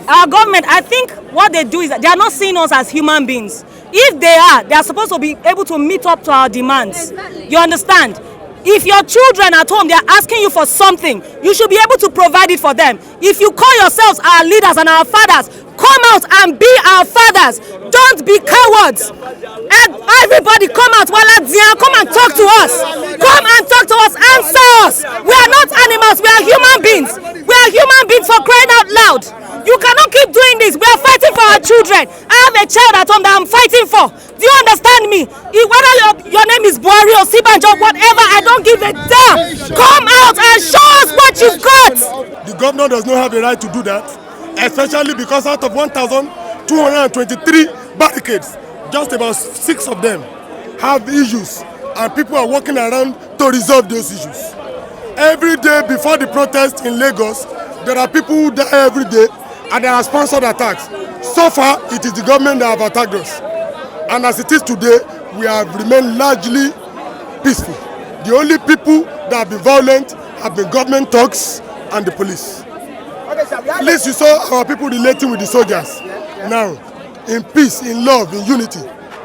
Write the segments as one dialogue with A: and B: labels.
A: Our government, I think what they do is that they are not seeing us as human beings. If they are supposed to be able to meet up to our demands. You understand? If your children at home, they are asking you for something, you should be able to provide it for them. If you call yourselves our leaders and our fathers, come out and be our fathers. Don't be cowards. Everybody come out, come and talk to us. Come and talk to us, answer us. We are not animals, we are human beings. We are human beings, for crying out loud. You cannot keep doing this. We are fighting for our children. I have a child at home that I'm fighting for. Do you understand me? Whether your name is Buhari or Sibanjo, whatever, I don't give a damn. Come out and show us what you've got.
B: The governor does not have the right to do that, especially because out of 1,223 barricades, just about 6 of them have issues, and people are walking around to resolve those issues. Every day before the protest in Lagos, there are people who die every day, and there are sponsored attacks. So far, it is the government that have attacked us. And as it is today, we have remained largely peaceful. The only people that have been violent have been government thugs and the police. At least you saw our people relating with the soldiers. Now, in peace, in love, in unity.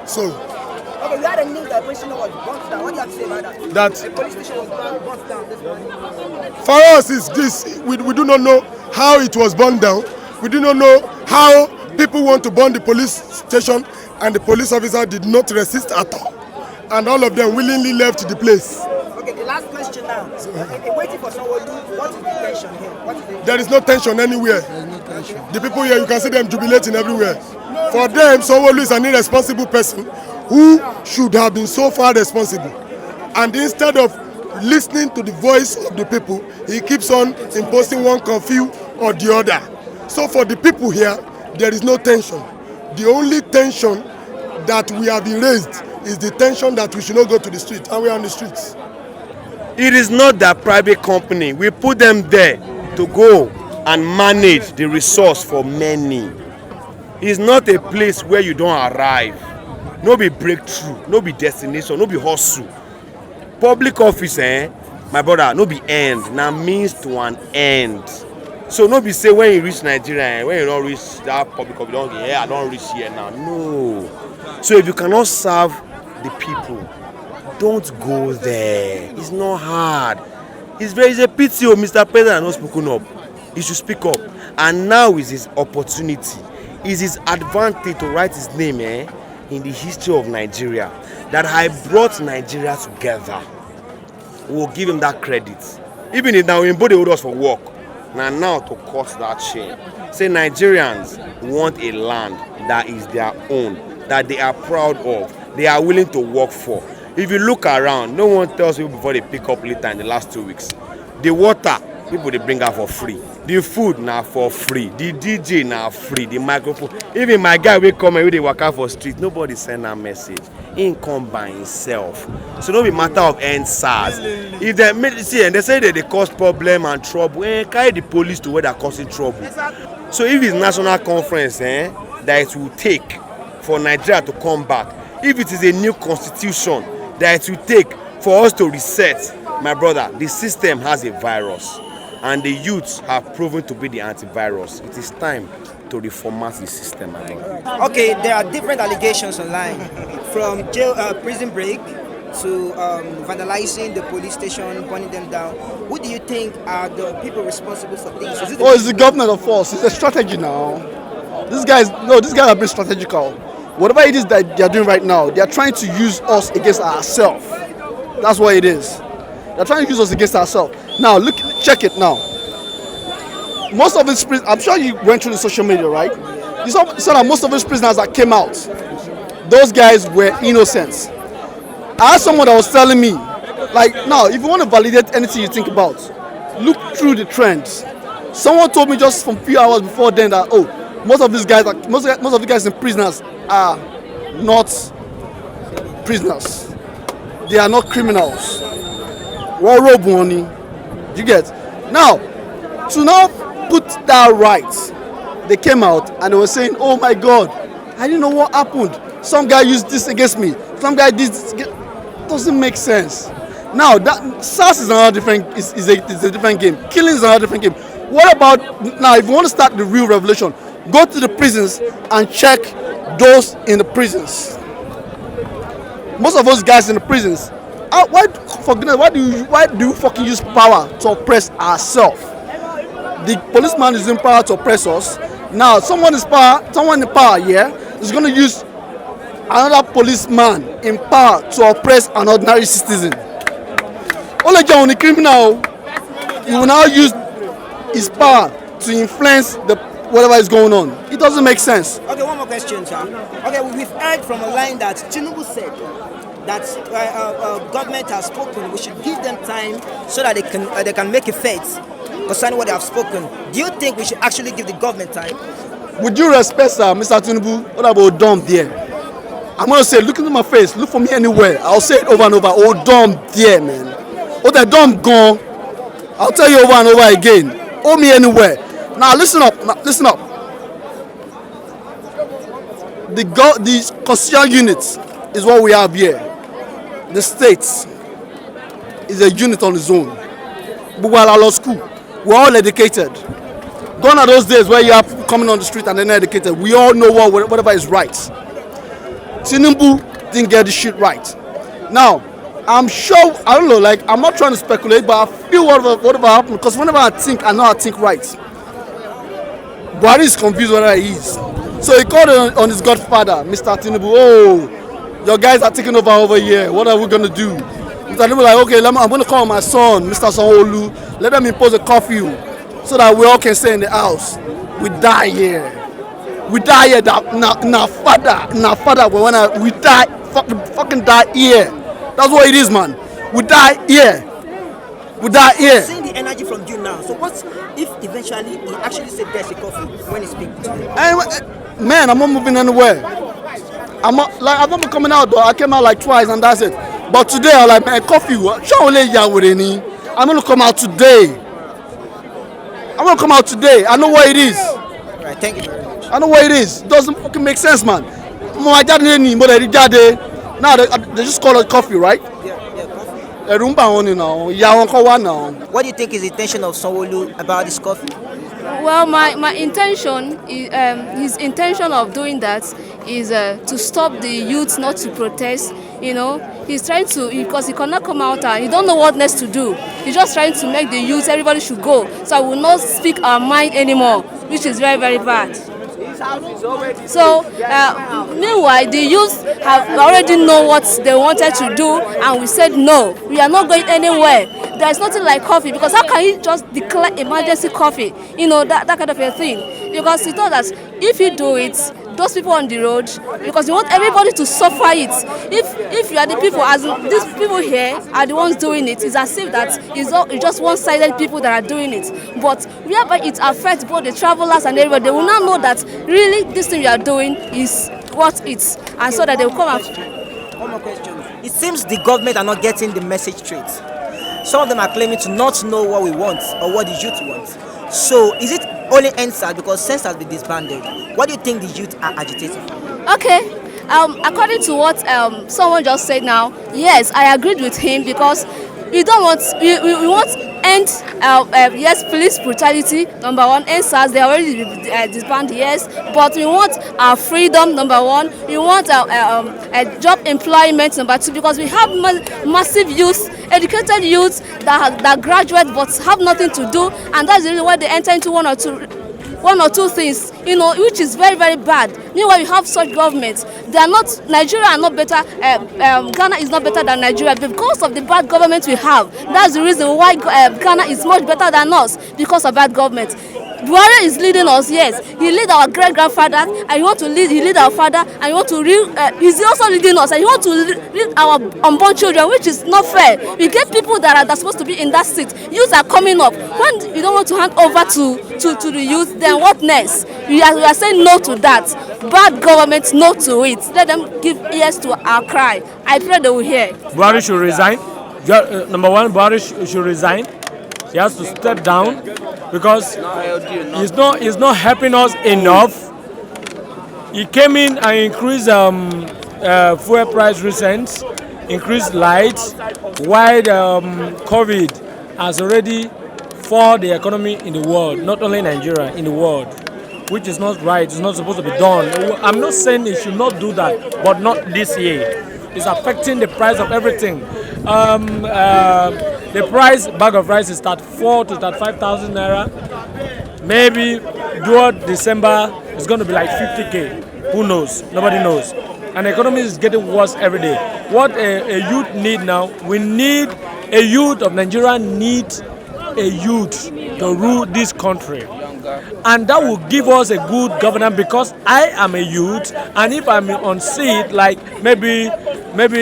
B: So,
C: okay, we had a news that police station was burnt down. What do you have to say about that? The police station was burnt down this morning.
B: For us, is this we do not know how it was burned down. We do not know how people want to burn the police station, and the police officer did not resist at all. And all of them willingly left the place.
C: Okay, the last question now. Waiting for someone, what is the tension here?
B: There is no tension anywhere. The people here, you can see them jubilating everywhere. For them, Sanwo-Olu is an irresponsible person who should have been so far responsible. And instead of listening to the voice of the people, he keeps on imposing one curfew or the other. So for the people here, there is no tension. The only tension that we have erased is the tension that we should not go to the street, and we are on the streets.
D: It is not that private company. We put them there to go and manage the resource for many. It's not a place where you don't arrive. No be breakthrough, no be destination, no be hustle. Public office, my brother, no be end, na means to an end. So no be say when you reach Nigeria, when you don't reach that public office, don't get here, I don't reach here now. No. So if you cannot serve the people, don't go there. It's not hard. It's a pity, Mr. President has not spoken up. He should speak up. And now is his opportunity. Is his advantage to write his name in the history of Nigeria. That I brought Nigeria together. We'll give him that credit. Even if now they hold us for work. Now to cut that chain. Say Nigerians want a land that is their own, that they are proud of, they are willing to work for. If you look around, no one tells people before they pick up later in the last 2 weeks. The water, people they bring out for free. The food now for free. The DJ now free. The microphone. Even my guy will come and they walk out for street. Nobody send a message. He come by himself. So no be matter of end SARS. If they see and they say that they cause problem and trouble, carry the police to where they're causing trouble. So if it's national conference, that it will take for Nigeria to come back. If it is a new constitution that it will take for us to reset, my brother, the system has a virus. And the youths have proven to be the antivirus. It is time to reformat the system.
C: Okay, there are different allegations online, from jail, prison break to vandalizing the police station, burning them down. Who do you think are the people responsible for this?
E: It's the government, of course. It's a strategy now. These guys have been strategical. Whatever it is that they are doing right now, they are trying to use us against ourselves. That's what it is. They're trying to use us against ourselves. Now, look, check it now. Most of these prisoners, I'm sure you went through the social media, right? You saw that most of these prisoners that came out, those guys were innocent. I had someone that was telling me, like, now, if you want to validate anything you think about, look through the trends. Someone told me just from a few hours before then that, most of these guys, most of the guys in prisoners are not prisoners. They are not criminals. You get? Now, to now put that right, they came out and they were saying, oh my God, I didn't know what happened. Some guy used this against me. Some guy did this. Doesn't make sense. Now, that SARS is another different, is a different game. Killing is another different game. What about, now, if you want to start the real revolution, Go to the prisons and check those in the prisons. Most of those guys in the prisons, why for goodness, why do you fucking use power to oppress ourselves? The policeman is in power to oppress us. Now someone in power here is going to use another policeman in power to oppress an ordinary citizen. Only John, the criminal, he will now use his power to influence the whatever is going on. It doesn't make sense.
C: Okay, one more question, sir. Okay, we've heard from a line that Tinubu said that government has spoken. We should give them time so that they can make effects concerning what they have spoken. Do you think we should actually give the government time?
E: With due respect, sir, Mr. Tinubu, what about dumb there? I'm going to say, look into my face, look for me anywhere. I'll say it over and over. Oh, dumb there, man. Oh, that dumb gone. I'll tell you over and over again. Oh, me anywhere. Now, listen up. Listen up. The constitutional unit is what we have here. The state is a unit on its own. But we're at law school. We're all educated. Gone are those days where you have people coming on the street and they're not educated. We all know whatever is right. Tinubu didn't get the shit right. Now, I'm sure, I don't know, like, I'm not trying to speculate, but I feel whatever happened, because whenever I know I think right. Buhari is confused whether he is. So he called on his godfather, Mr. Tinubu. Oh, your guys are taking over here. What are we going to do? Mr. Tinubu like, okay, I'm going to call my son, Mr. Sanwo-Olu. Let them impose a curfew so that we all can stay in the house. We die here. We die here. Now, father, we die, fucking die here. That's what it is, man. We die here. We die here.
C: Seeing the energy from you now. So what if eventually he actually said there's a coffee when he speaks to you?
E: Man, I'm not moving anywhere. I've not been coming out though. I came out like twice and that's it. But today I'm like, man, coffee. I'm gonna come out today. I know what it is.
C: Alright, thank you very much.
E: I know what it is. It doesn't fucking make sense, man. Now they just call it coffee, right?
C: Yeah, coffee. What do you think is the intention of Sanwo-Olu about this coffee?
F: Well, my intention is his intention of doing that is to stop the youth not to protest. You know, he's trying to, because he cannot come out and he don't know what next to do. He's just trying to make the youth, everybody should go. So I will not speak our mind anymore, which is very, very bad. So, meanwhile, the youth have already know what they wanted to do, and we said no, we are not going anywhere. There is nothing like coffee, because how can you just declare emergency coffee? You know, that kind of a thing. Because he thought that if you do it, those people on the road, because you want everybody to suffer it. If you are the people, as these people here are the ones doing it, it's as if that it's just one-sided people that are doing it. But whereby it affects both the travelers and everybody, they will not know that really this thing you are doing is what it's, and so that they will come out.
C: One more question. It seems the government are not getting the message straight. Some of them are claiming to not know what we want or what the youth wants. So is it only NSAS because SENS has been disbanded? What do you think the youth are agitating for?
F: Okay, according to what someone just said now, yes, I agreed with him, because we don't want, we want end, yes, police brutality, number one. NSAS, they already disbanded, yes, but we want our freedom, number one. We want job employment, number two, because we have massive youth, educated youth that graduate but have nothing to do, and that's the reason why they enter into one or two things, you know, which is very, very bad. Meanwhile, we have such governments. They are not, Nigeria are not better, Ghana is not better than Nigeria because of the bad government we have. That's the reason why Ghana is much better than us, because of bad government. Buhari is leading us, yes. He lead our great-grandfather, and he want to lead. He lead our father, and he want to he's also leading us, and he want to lead our unborn children, which is not fair. We get people that are supposed to be in that seat. Youth are coming up. When you don't want to hand over to the youth, then what next? We are saying no to that. Bad government, no to it. Let them give ears to our cry. I pray they will hear.
G: Buhari should resign. Number one, Buhari should resign. He has to step down, because he's not helping us enough. He came in and increased fuel price recent, increased lights, while COVID has already for the economy in the world, not only Nigeria, in the world. which is not right. It's not supposed to be done. I'm not saying it should not do that, but not this year. It's affecting the price of everything. The price bag of rice is 34 to 35,000 naira. Maybe toward December it's going to be like 50k. Who knows? Nobody knows. And the economy is getting worse every day. What a youth need now, we need a youth of Nigeria needs a youth to rule this country. And that will give us a good governance because I am a youth, and if I'm on seat, like maybe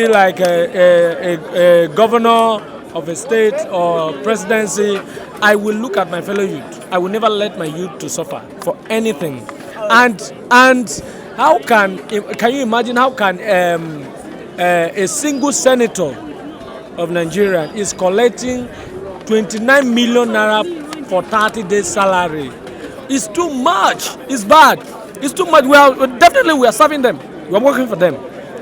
G: like a governor of a state or presidency, I will look at my fellow youth. I will never let my youth to suffer for anything. And how can you imagine how can a single senator of Nigeria is collecting 29 million naira for 30 days salary? It's too much. It's bad. It's too much. We are serving them. We are working for them,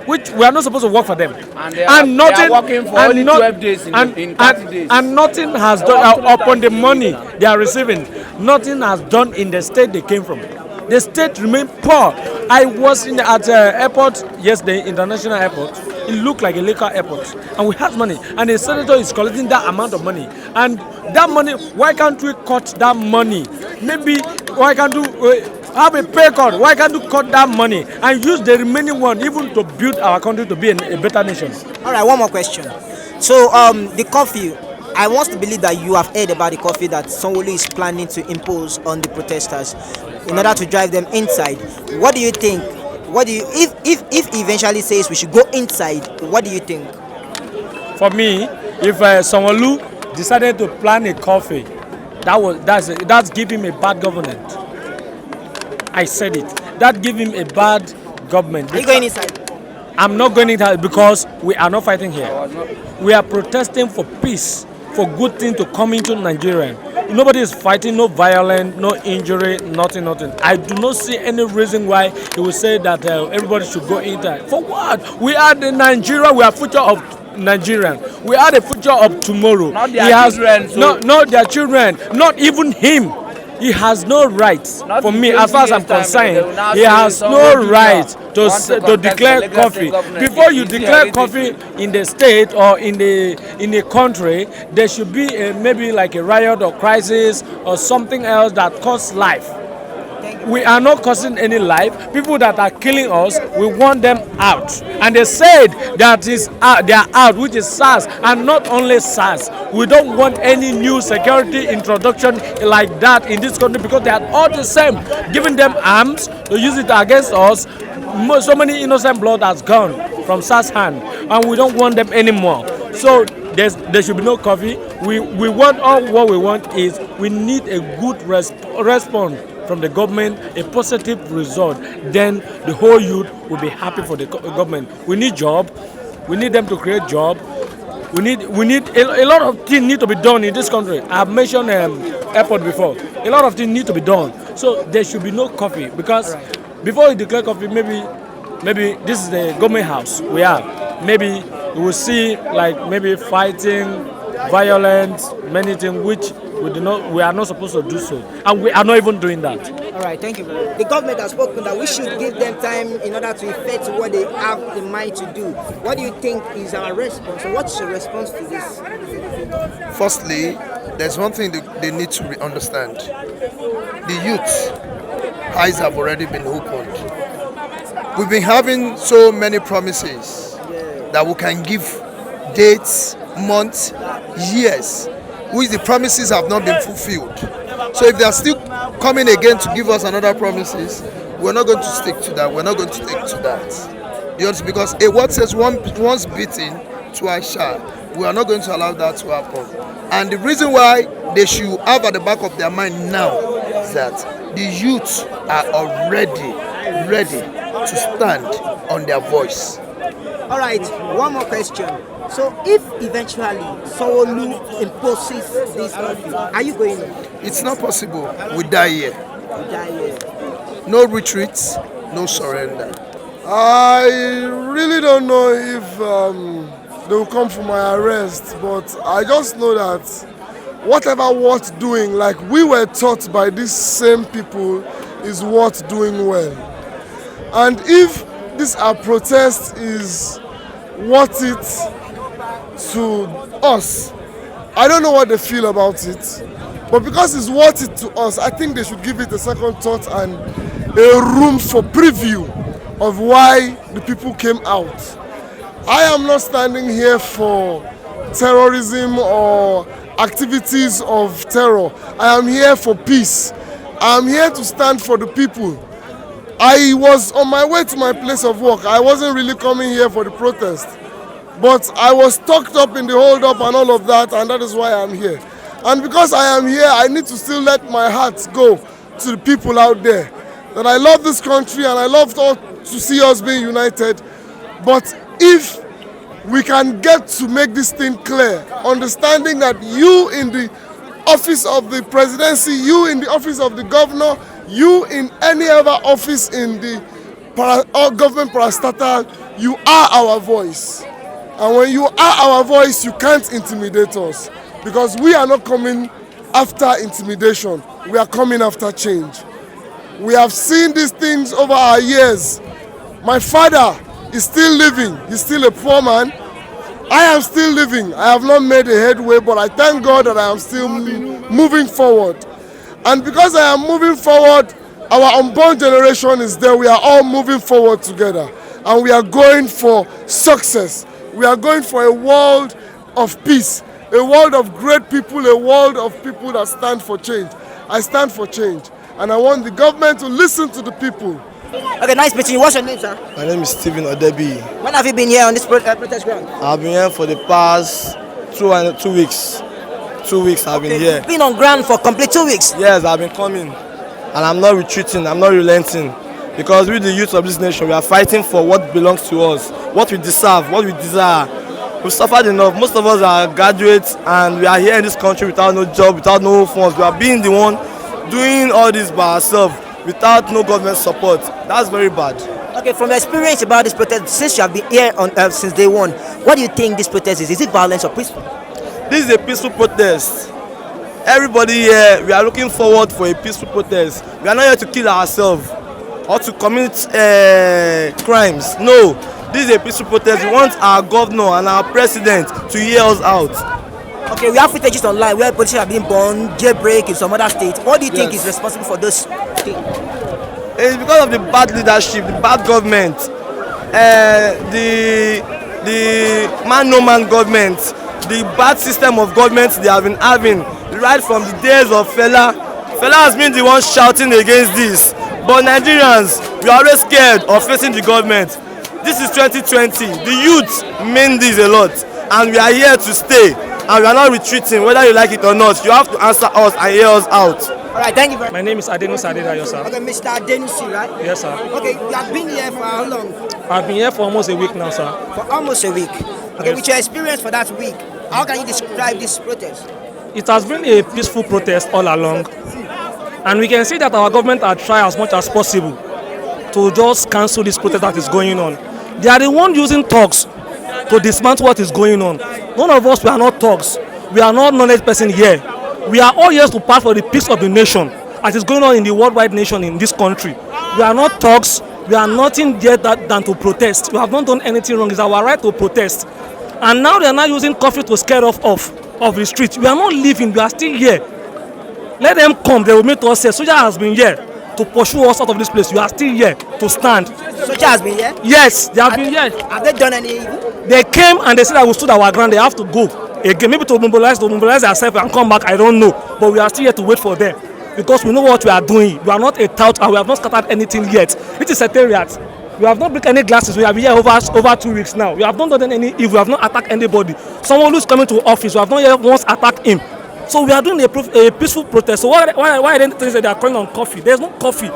G: which we are not supposed to work for them.
H: They are working for only 12 days in 30 days.
G: And nothing has done upon the money they are receiving. Nothing has done in the state they came from. The state remain poor. I was at the airport yesterday, international airport. It looked like a local airport, and we have money. And the senator is collecting that amount of money. And that money, why can't we cut that money? Maybe why can't we have a pay cut? Why can't we cut that money and use the remaining one even to build our country to be a better nation?
C: All right, one more question. So the curfew, I want to believe that you have heard about the curfew that Sanwo-Olu is planning to impose on the protesters in order to drive them inside. What do you think? If he eventually says we should go inside, what do you think?
G: For me, if Sanwo-Olu decided to plan a curfew, that's give him a bad government. I said it. That give him a bad government.
C: Are you going inside?
G: I'm not going inside because we are not fighting here. We are protesting for peace, for good things to come into Nigeria. Nobody is fighting, no violence, no injury, nothing. I do not see any reason why he will say that everybody should go inside. For what? We are the Nigeria, we are future of Nigerian. We are the future of tomorrow.
H: Not their children.
G: Not their children, not even him. He has no rights. For me, as far as I'm concerned, he has no right to declare curfew. Before you declare curfew in the state or in the country, there should be maybe like a riot or crisis or something else that costs life. We are not causing any life. People that are killing us, we want them out. And they said that they are out, which is SARS, and not only SARS. We don't want any new security introduction like that in this country because they are all the same. Giving them arms to use it against us, so many innocent blood has gone from SARS hand, and we don't want them anymore. So there should be no curfew. We want what we want is we need a good response from the government, a positive result. Then the whole youth will be happy for the government. We need job. We need them to create job. We need a lot of things need to be done in this country. I have mentioned airport before. A lot of things need to be done. So there should be no curfew because before you declare curfew, maybe this is the government house we have. Maybe you will see like maybe fighting, violence, many things which we are not supposed to do so, and we are not even doing that.
C: All right, thank you. The government has spoken that we should give them time in order to effect what they have in mind to do. What do you think is our response, or what's your response to this?
I: Firstly, there's one thing they need to understand. The youth eyes have already been opened. We've been having so many promises that we can give dates, months, years, which the promises have not been fulfilled. So if they are still coming again to give us another promises, we're not going to stick to that. We're not going to stick to that. Because a word says once beaten, twice shy. We are not going to allow that to happen. And the reason why they should have at the back of their mind now is that the youth are already ready to stand on their voice.
C: All right, one more question. So if eventually Sanwo-Olu imposes this curfew, are you going in?
I: It's not possible. We die here.
C: You die here.
I: No retreats, no surrender.
B: I really don't know if they will come for my arrest, but I just know that whatever worth doing, like we were taught by these same people is worth doing well. And if this our protest is worth it to us, I don't know what they feel about it, but because it's worth it to us, I think they should give it a second thought and a room for preview of why the people came out. I am not standing here for terrorism or activities of terror. I am here for peace. I am here to stand for the people. I was on my way to my place of work. I wasn't really coming here for the protest, but I was tucked up in the hold-up and all of that, and that is why I'm here. And because I am here, I need to still let my heart go to the people out there. That I love this country and I love to see us being united. But if we can get to make this thing clear, understanding that you in the office of the presidency, you in the office of the governor, you in any other office in the government parastatal, you are our voice. And when you are our voice, you can't intimidate us. Because we are not coming after intimidation, we are coming after change. We have seen these things over our years. My father is still living, he's still a poor man. I am still living. I have not made a headway, but I thank God that I am still moving forward. And because I am moving forward, our unborn generation is there. We are all moving forward together. And we are going for success. We are going for a world of peace, a world of great people, a world of people that stand for change. I stand for change. And I want the government to listen to the people.
C: Okay, nice meeting you. What's your name, sir?
J: My name is Stephen Odebi.
C: When have you been here on this protest ground?
J: I've been here for the past 2 weeks. 2 weeks I've been here.
C: You've been on ground for complete 2 weeks?
J: Yes, I've been coming. And I'm not retreating, I'm not relenting. Because we, the youth of this nation, we are fighting for what belongs to us, what we deserve, what we desire. We've suffered enough. Most of us are graduates and we are here in this country without no job, without no funds. We are being the one doing all this by ourselves without no government support. That's very bad.
C: Okay, from your experience about this protest, since you have been here on since day one, what do you think this protest is? Is it violence or peaceful?
J: This is a peaceful protest. Everybody here, we are looking forward for a peaceful protest. We are not here to kill ourselves or to commit crimes. No, this is a peaceful protest. We want our governor and our president to hear us out.
C: Okay, we have footages online where politicians are being burned, jailbreak in some other states. What do you think is responsible for those things?
J: It's because of the bad leadership, the bad government, the man-no-man government, the bad system of government they have been having right from the days of Fela. Fela has been the one shouting against this. But Nigerians, we are always scared of facing the government. This is 2020. The youth mean this a lot. And we are here to stay. And we are not retreating, whether you like it or not. You have to answer us and hear us out.
C: All right, thank you very much.
G: My name is Adenusi Adedayo, sir.
C: Okay, Mr. Adenusi, right?
G: Yes, sir.
C: Okay, you have been here for how long?
G: I've been here for almost a week now, sir.
C: For almost a week. Okay, with your experience for that week, how can you describe this protest?
G: It has been a peaceful protest all along. And we can see that our government are trying as much as possible to just cancel this protest that is going on. They are the one using thugs to dismantle what is going on. None of us, we are not thugs. We are not knowledge person here. We are all here to fight for the peace of the nation as is going on in the worldwide nation in this country. We are not thugs. We are nothing there than to protest. We have not done anything wrong. It's our right to protest. And now they are not using curfew to scare us off of the streets. We are not leaving. We are still here. Let them come. They will meet us here. Soldier has been here to pursue us out of this place. We are still here to stand.
C: Soldier has been here?
G: Yes, they have been here.
C: Have they done any evil?
G: They came and they said that we stood our ground. They have to go again, maybe to mobilize ourselves and come back. I don't know, but we are still here to wait for them because we know what we are doing. We are not a tout and we have not scattered anything yet. It is secretariat. We have not broken any glasses. We have been here over 2 weeks now. We have not done any evil. We have not attacked anybody. Someone who is coming to office, we have not yet once attacked him. So we are doing a peaceful protest. So why are they saying they are calling on coffee? There is no coffee.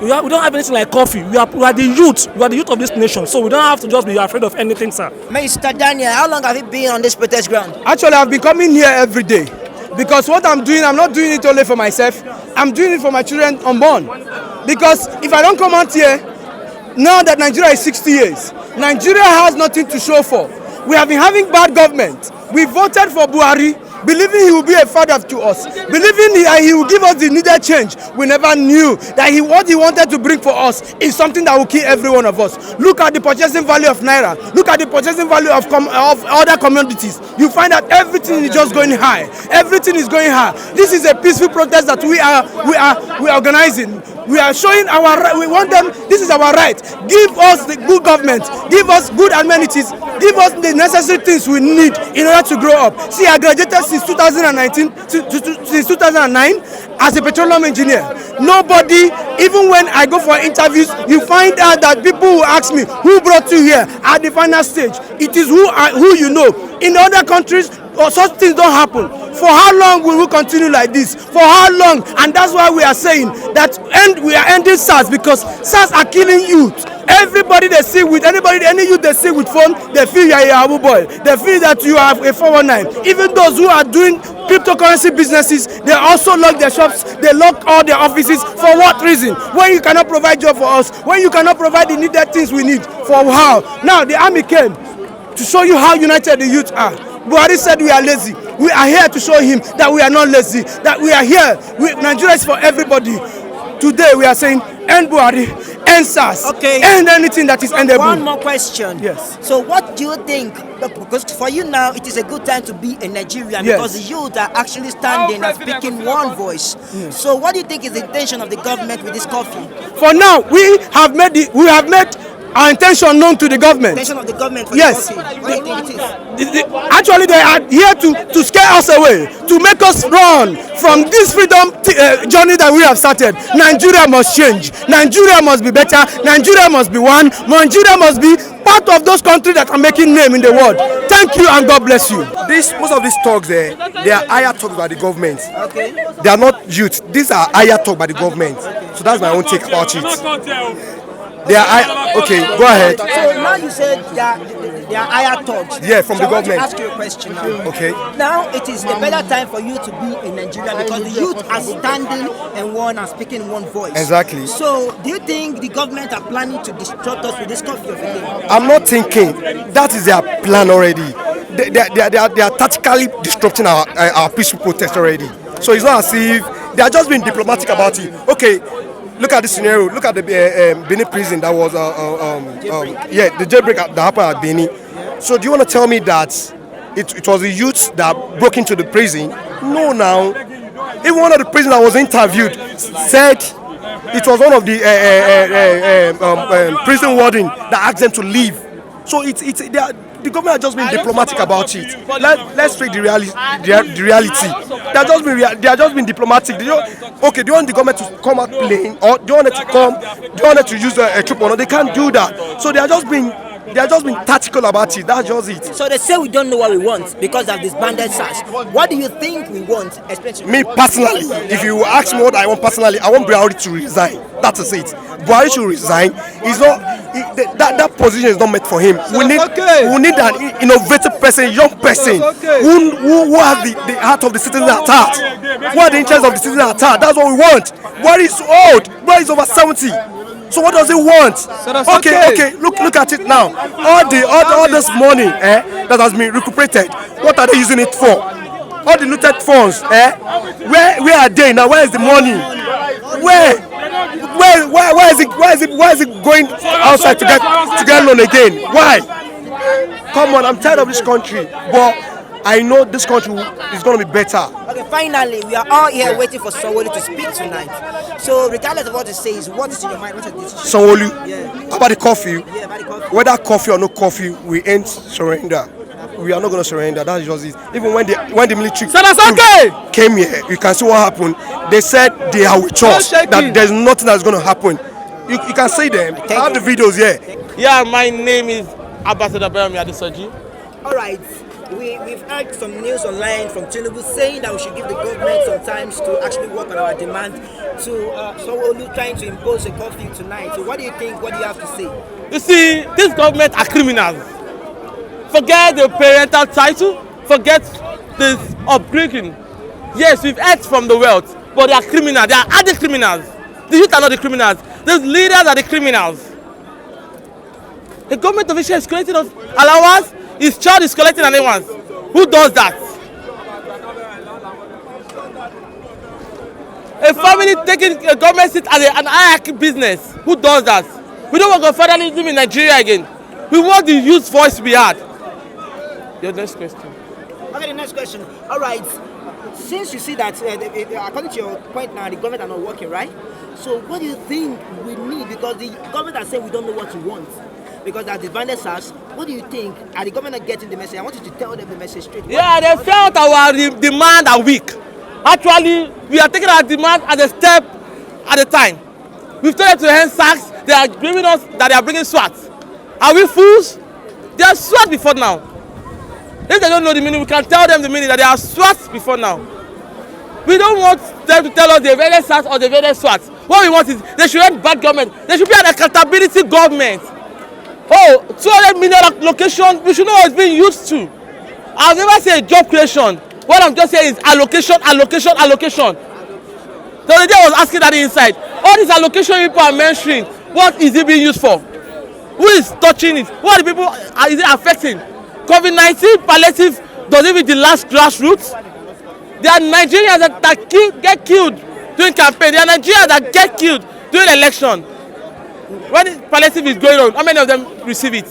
G: We don't have anything like coffee. We are the youth. We are the youth of this nation. So we don't have to just be afraid of anything, sir.
C: Mr. Daniel, how long have you been on this protest ground?
K: Actually, I've been coming here every day. Because what I'm doing, I'm not doing it only for myself. I'm doing it for my children unborn. Because if I don't come out here, now that Nigeria is 60 years, Nigeria has nothing to show for. We have been having bad government. We voted for Buhari. believing he will be a father to us, believing he will give us the needed change. We never knew that what he wanted to bring for us is something that will kill every one of us. Look at the purchasing value of naira. Look at the purchasing value of other commodities. You find that everything is just going high. Everything is going high. This is a peaceful protest that we are organizing. We are showing our right. We want them. This is our right. Give us the good government. Give us good amenities. Give us the necessary things we need in order to grow up. See, I graduated since 2019, since 2009 as a petroleum engineer. Nobody, even when I go for interviews, you find out that people will ask me, who brought you here at the final stage? It is who you know. In other countries, such things don't happen. For how long will we continue like this? For how long? And that's why we are saying that we are ending SARS, because SARS are killing youth. Everybody they see with any youth they see with phone, they feel you are a Abu boy. They feel that you have a 419. Even those who are doing cryptocurrency businesses, they also lock their shops, they lock all their offices. For what reason? When you cannot provide job for us, when you cannot provide the needed things we need. For how? Now the army came to show you how united the youth are. Buhari said we are lazy. We are here to show him that we are not lazy, that we are here. Nigeria is for everybody. Today we are saying end Buhari, end SARS, end anything that is endable.
C: One more question.
K: Yes.
C: So what do you think, because for you now it is a good time to be a Nigerian, because the youth are actually standing and speaking one voice. So what do you think is the intention of the government with this curfew?
K: For now, we have made our intention known to the government.
C: Intention of the government for
K: yes.
C: the curfew. What do you think it is?
K: Actually, they are here to scare us away, to make us run from this freedom journey that we have started. Nigeria must change. Nigeria must be better. Nigeria must be one. Nigeria must be part of those countries that are making name in the world. Thank you and God bless you.
L: Most of these talks, they are higher talks by the government.
C: Okay.
L: They are not youth. These are higher talk by the government. So that's my own take about it. They are okay. Go ahead.
C: So now you said they are higher talks.
L: Yeah, from the government.
C: I want to ask you a question now.
L: Okay.
C: Now it is a better time for you to be in Nigeria because the youth are standing and one and speaking in one voice.
L: Exactly.
C: So do you think the government are planning to disrupt us with this curfew?
L: I'm not thinking. That is their plan already. They are tactically disrupting our peaceful protest already. So it's not as if they are just being diplomatic about it. Okay. Look at this scenario. Look at the Benin prison that was, the jailbreak that happened at Benin. So do you want to tell me that it was the youth that broke into the prison? No, now. Even one of the prisoners that was interviewed said it was one of the prison warden that asked them to leave. So the government has just been diplomatic about it. Let's take the reality. They are just being diplomatic. Do you want the government to come out playing, or do you want it to come? Do you want it to use a troop or not? They can't do that. So they are just being tactical about it. That's just it.
C: So they say we don't know what we want because of this banded SARS. What do you think we want? Especially
L: me personally, if you ask me what I want personally, I want Buhari to resign. That is it. Buhari should resign. That position is not meant for him. We need an innovative person, young person who has the heart of the citizen at heart. Who has the interest of the citizen at heart. That's what we want. Buhari is old. Buhari is over 70. So what does he want? Okay. Look at it now. All this money that has been recuperated, what are they using it for? All the looted funds, where are they now? Where is the money? Why is it going outside to get loan again? Why? Come on, I'm tired of this country, but I know this country is going to be better.
C: Okay, finally, we are all here waiting for Sanwo-Olu to speak tonight. So, regardless of what he says, what is in your mind? What's the decision?
L: Sanwo-Olu?
C: Yeah.
L: How about the curfew?
C: Yeah, about the curfew.
L: Whether curfew or no curfew, we ain't surrender. We are not going to surrender. That's just it. Even when the military came here, you can see what happened. They said they are with us. That there's nothing that's going to happen. You can see them. I have the videos here.
J: Yeah, my name is Ambassador Bayami Adesoji.
C: All right. We've heard some news online from Tinubu saying that we should give the government some time to actually work on our demand to Sanwo-Olu trying to impose a curfew tonight. So what do you think? What do you have to say?
J: You see, this government are criminals. Forget the parental title, forget this upbringing. Yes, we've ate from the wealth, but they are criminals. They are other criminals. The youth are not the criminals. The leaders are the criminals. The government official is collecting allowance. His child is collecting allowance. Who does that?
M: A family taking a government seat as an hierarchy business. Who does that? We don't want federalism in Nigeria again. We want the youth voice to be heard. Your next question.
C: Okay, the next question. All right. Since you see that, according to your point now, the government are not working, right? So what do you think we need? Because the government are saying we don't know what we want. Because they are divided us. What do you think? Are the government not getting the message? I want you to tell them the message straight.
M: Yeah, they felt our demand are weak. Actually, we are taking our demand as a step at a time. We've told them to end SACs. They are giving us that they are bringing SWAT. Are we fools? They are SWAT before now. If they don't know the meaning, we can tell them the meaning that they are SWAT before now. We don't want them to tell us they evaded SACs or they evaded SWAT. What we want is they should end bad government. There should be an accountability government. Oh, 200 million allocation, we should know what it's being used to. I've never said job creation. What I'm just saying is allocation, allocation, allocation. The other day I was asking that inside. All these allocation people are mentioning, what is it being used for? Who is touching it? What are the people is it affecting? COVID-19 palliative does it reach the last grassroots? There are Nigerians that get killed during campaign. There are Nigerians that get killed during election. When palliative is going on, how many of them receive it?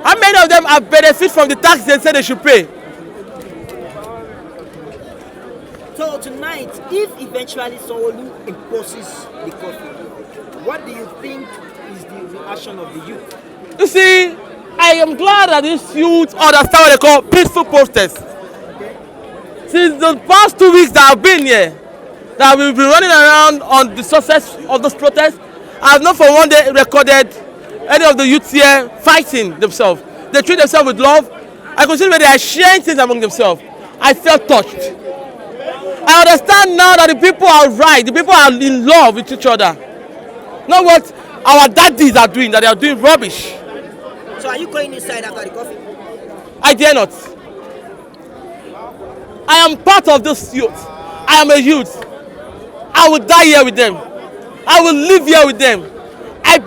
M: How many of them have benefit from the tax they say they should pay?
C: So tonight, if eventually someone imposes the curfew, what do you think is the reaction of the youth?
M: You see, I am glad that these youth understand what they call peaceful protest. Since the past 2 weeks that I've been here, that we've been running around on the success of those protests, I have not for one day recorded any of the youths here fighting themselves. They treat themselves with love. I consider that they are sharing things among themselves. I felt touched. I understand now that the people are right. The people are in love with each other. Not what our daddies are doing, that they are doing rubbish.
C: So are you going inside after the coffee?
M: I dare not. I am part of this youth. I am a youth. I will die here with them. I will live here with them.